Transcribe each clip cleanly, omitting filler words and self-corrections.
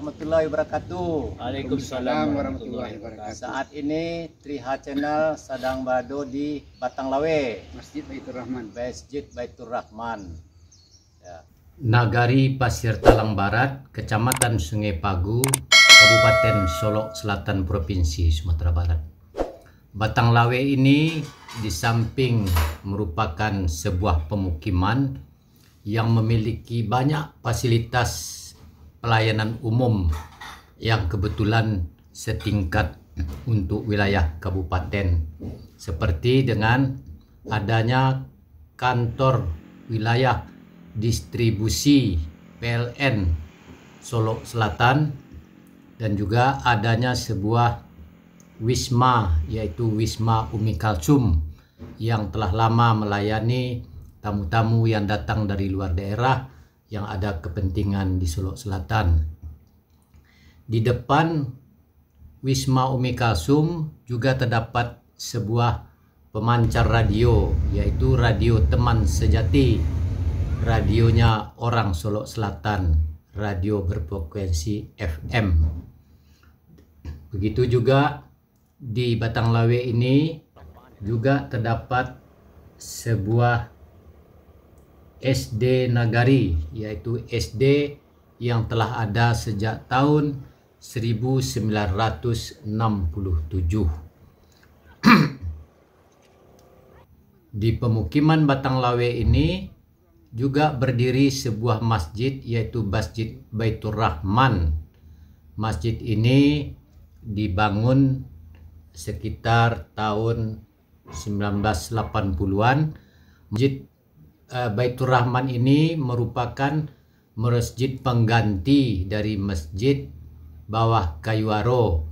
warahmatullahi wabarakatuh. Waalaikumsalam warahmatullahi wabarakatuh. Saat ini Triha Channel sedang berada di Batang Lawe, Masjid Baitur Rahman. Masjid Baitur Rahman. Ya. Nagari Pasir Talang Barat, Kecamatan Sungai Pagu, Kabupaten Solok Selatan, Provinsi Sumatera Barat. Batang Lawe ini di samping merupakan sebuah pemukiman yang memiliki banyak fasilitas pelayanan umum yang kebetulan setingkat untuk wilayah kabupaten, seperti dengan adanya kantor wilayah distribusi PLN Solok Selatan, dan juga adanya sebuah wisma, yaitu Wisma Umi Kalsum, yang telah lama melayani tamu-tamu yang datang dari luar daerah yang ada kepentingan di Solok Selatan. Di depan Wisma Umi Kalsum juga terdapat sebuah pemancar radio, yaitu Radio Teman Sejati, radionya orang Solok Selatan, radio berfrekuensi FM. Begitu juga di Batang Lawe ini juga terdapat sebuah SD Nagari, yaitu SD yang telah ada sejak tahun 1967. Di pemukiman Batang Lawe ini juga berdiri sebuah masjid, yaitu Masjid Baitur Rahman. Masjid ini dibangun sekitar tahun 1980-an. Masjid Baitur Rahman ini merupakan masjid pengganti dari Masjid Bawah Kayuaro,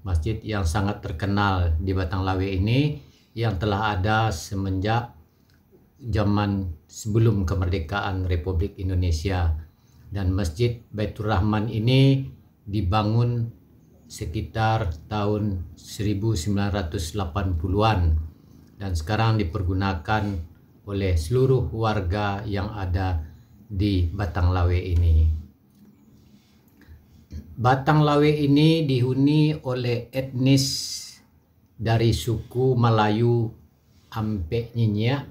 masjid yang sangat terkenal di Batang Lawe ini, yang telah ada semenjak zaman sebelum kemerdekaan Republik Indonesia. Dan Masjid Baitur Rahman ini dibangun sekitar tahun 1980-an dan sekarang dipergunakan oleh seluruh warga yang ada di Batang Lawe ini. Batang Lawe ini dihuni oleh etnis dari suku Melayu Ampe Nyinya,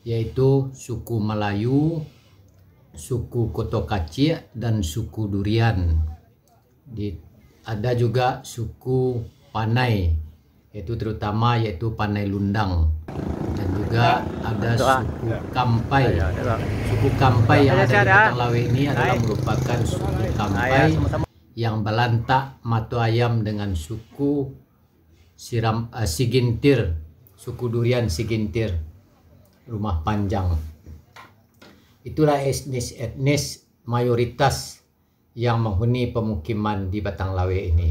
yaitu suku Melayu, suku Kotokacir, dan suku Durian. Ada juga suku Panai, yaitu Panai Lundang, dan juga ada suku Kampai. Suku Kampai yang ada di Batang Lawe ini adalah merupakan suku Kampai yang belantak matu ayam dengan suku Sigintir, suku Durian Sigintir, Rumah Panjang. Itulah etnis mayoritas yang menghuni pemukiman di Batang Lawe ini.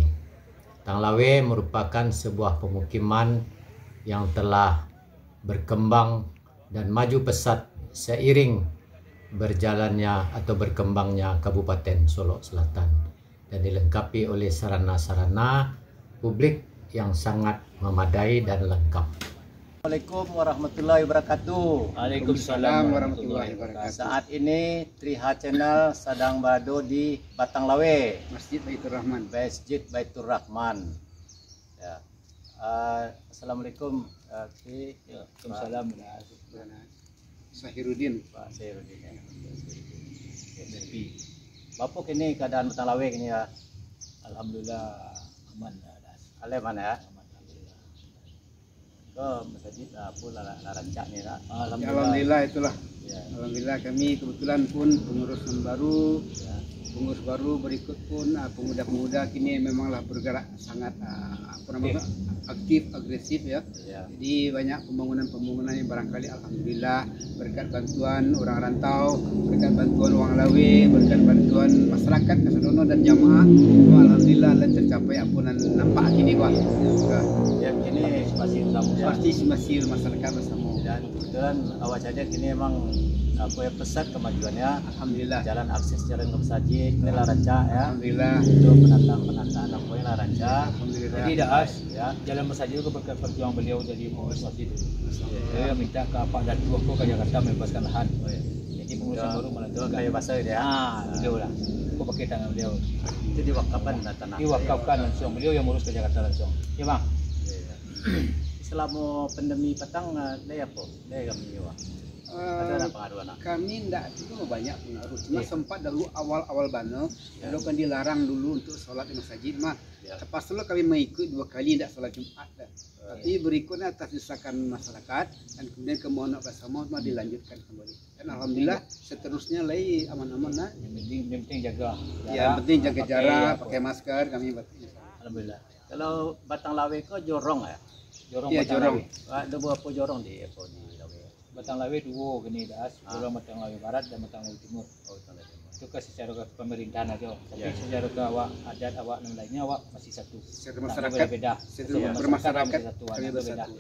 Batang Lawe merupakan sebuah pemukiman yang telah berkembang dan maju pesat seiring berjalannya atau berkembangnya Kabupaten Solok Selatan, dan dilengkapi oleh sarana-sarana publik yang sangat memadai dan lengkap. Assalamualaikum warahmatullahi wabarakatuh. Waalaikumsalam warahmatullahi wabarakatuh. Saat ini Triha Channel sedang berada di Batang Lawe, Masjid Baitur Rahman. Masjid Baitur Rahman. Ya. Assalamualaikum. Waalaikumsalam. Sahirudin. Pak Sahirudin. Ya. Bapak kini keadaan Batang Lawe kini ya? Alhamdulillah aman. Aman ya? Ke masjid pula rancak ni lah. Alhamdulillah itulah. Ya. Alhamdulillah kami kebetulan pun pengurus yang baru, Ya. pengurus baru berikut pun pemuda-pemuda kini memanglah bergerak sangat aktif, agresif ya. Ya. Jadi banyak pembangunan yang barangkali alhamdulillah berkat bantuan orang rantau, berkat bantuan orang Lawe, berkat bantuan masyarakat Kasadono dan jamaah, alhamdulillah tercapai ampunan nampak kini gua. Ya kini masih tamu ya. Pasti masih masyarakat bersama. Dan kebetulan awal saja kini emang apa ya pesat kemajuannya. Alhamdulillah. Jalan akses jalan ke masjid ini lah rancak ya. Alhamdulillah. Itu penataan apa yang lah rancak. Alhamdulillah. Jadi Daas, Ya. jalan masjid itu berkat perjuangan beliau jadi pengurus masjid. Saya minta ke Pak Datu aku ke Jakarta membebaskan lahan. Jadi pengurus yang baru Itu menentukan. kayak bahasa dia. Gitu lah. pakai tanah beliau. Itu diwakafkan tanah. Diwakafkan langsung, beliau yang ngurus ke Jakarta langsung. Ya bang. Selama pandemi petang, dia apa? Dia kami nyewa. Ada pengaruh anak. Kami tidak itu banyak pengaruh. Cuma sempat dulu awal-awal bano, dulu kan dilarang dulu untuk sholat di masjid mah. Pas dulu kami mengikut 2 kali tidak sholat Jumat. Tapi berikutnya atas desakan masyarakat dan kemudian kemohonan bersama mah dilanjutkan kembali. Dan alhamdulillah seterusnya lagi aman-aman nah. Yang penting jaga. Yang penting jaga jarak, pakai masker kami buat. Alhamdulillah. Kalau Batang Lawe kok jorong ya? Jorong Iya, Batang jorong. Lawe. Ada berapa jorong di Lawe? Batang Lawe dua gini das, jorong Batang Lawe Barat dan Batang Lawe Timur. Oh, Batang Lawe. Itu ke secara ke pemerintahan aja. Tapi Ya. secara ke awak adat awak dan lainnya awak masih satu. Secara Nah, masyarakat, beda. secara bermasyarakat masih satu. kami Nah, beda. bersatu.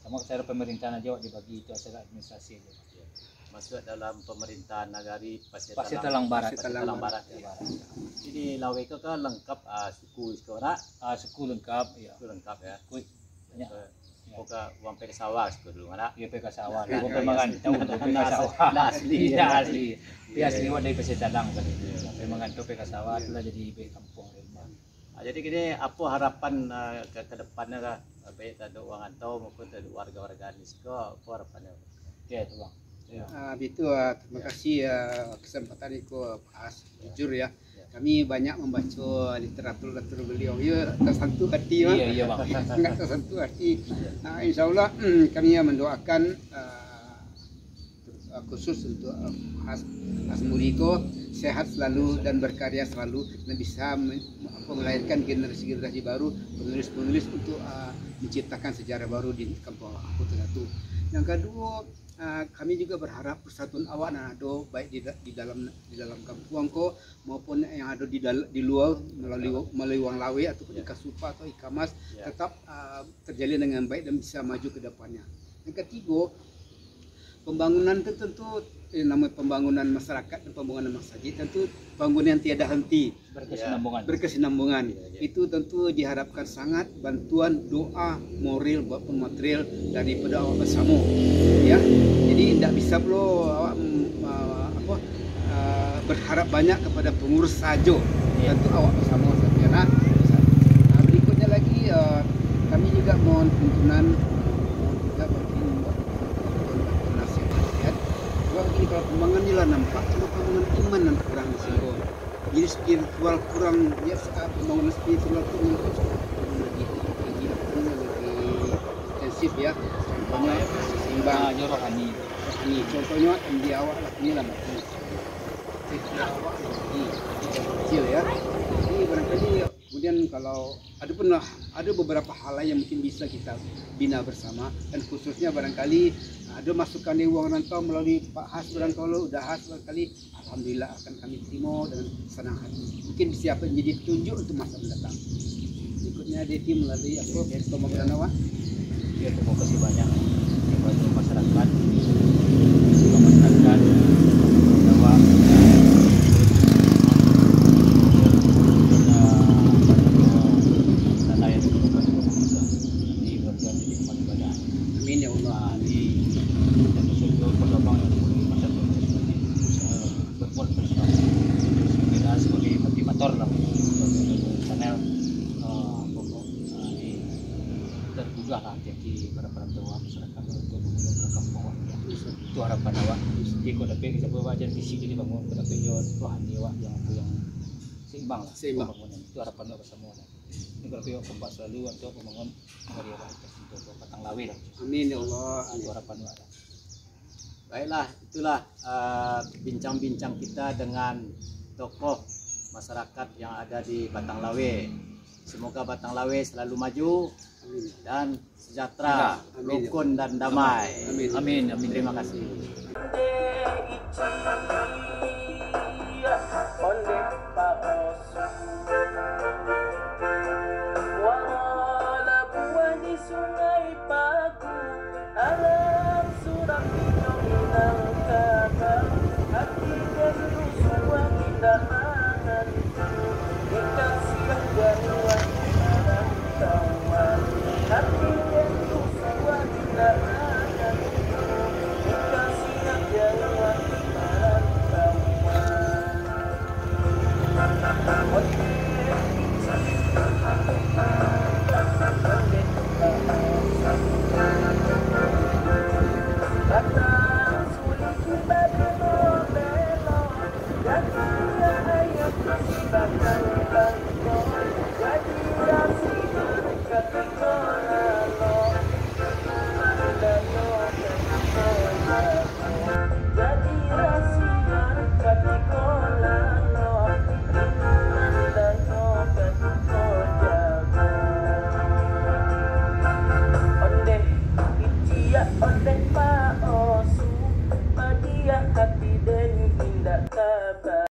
Sama secara pemerintahan aja awak dibagi itu secara administrasi aja. Masuk dalam pemerintahan nagari Pasir Telang Barat. Pasir Telang Barat. Ya. Jadi Lawe itu kan lengkap suku sekolah, Suku lengkap, ya. itu lengkap ya. Kuy, banyak. Pokoknya uang pek sawah suku dulu mana? Iya PK sawah. Ya, Gua ya, pemangan ya. tahu tuh PK sawah. Nah, asli. Iya asli. Iya Iya, asli iya. wa dari Pasir Telang kan. Pemangan tuh PK sawah itulah jadi ibu kampung rumah. Jadi gini, apa harapan ke depannya kah? Baik ada uang atau maupun ada warga-warga di sini, apa harapannya? Ya itu bang. Itu terima kasih kesempatan itu Pak As. Jujur ya, kami banyak membaca literatur beliau. Ya tersentuh hati Iya iya bang. sangat tersentuh hati. Insya Allah kami mendoakan khusus untuk As Muriko sehat selalu dan berkarya selalu dan bisa melahirkan generasi-generasi baru, penulis-penulis untuk menciptakan sejarah baru di kampung Kuta Datu. Yang kedua, kami juga berharap persatuan awak dan ado baik di dalam kampung ko maupun yang ada di luar melalui Wang Lawe ataupun Ikasupa atau Ikamas tetap terjalin dengan baik dan bisa maju ke depannya. Yang ketiga, pembangunan itu tentu namanya pembangunan masyarakat dan pembangunan masjid tentu bangunan yang tiada henti berkesinambungan. Itu tentu diharapkan sangat bantuan doa moral maupun material daripada awak bersama ya. Jadi tidak bisa perlu awak berharap banyak kepada pengurus saja, tentu awak bersama saja. Nah, berikutnya lagi kami juga mohon tuntunan juga bagi nasihat. Jadi kalau pembangunan ni lah nampak, cuma pembangunan iman yang kurang di sini. Jadi spiritual kurang, ya pembangunan spiritual itu lebih intensif ya. Contohnya seimbang. Rohani. Ini contohnya MD awak lah ini lah mati. MD awak lagi kecil ya. Jadi barangkali kemudian kalau ada beberapa hal lain yang mungkin bisa kita bina bersama dan khususnya barangkali ada masukan dari uang rantau melalui Pak Has barangkali udah Has barangkali alhamdulillah akan kami terima dengan senang hati. Mungkin siapa menjadi petunjuk untuk masa mendatang. Berikutnya DT melalui pembangunan awak. Ya terima kasih banyak kepada masyarakat. Bahwa Amin ya Allah. sebagai motivator lah channel tergugah lah jadi para tua masyarakat untuk membangun kampung itu harapan awak. Jadi kalau dapat kita bawa ajar visi jadi bangun kita penjual rohani awak yang seimbang lah pembangunan itu harapan awak bersama lah. Ini kalau kita kompak selalu untuk membangun dari awak untuk Batang Lawe lah. Amin ya Allah. Itu harapan awak lah. Baiklah, itulah bincang-bincang kita dengan tokoh masyarakat yang ada di Batang Lawe. Semoga Batang Lawe selalu maju dan sejahtera, Amin. rukun dan damai. Amin. Amin. Amin. Terima kasih.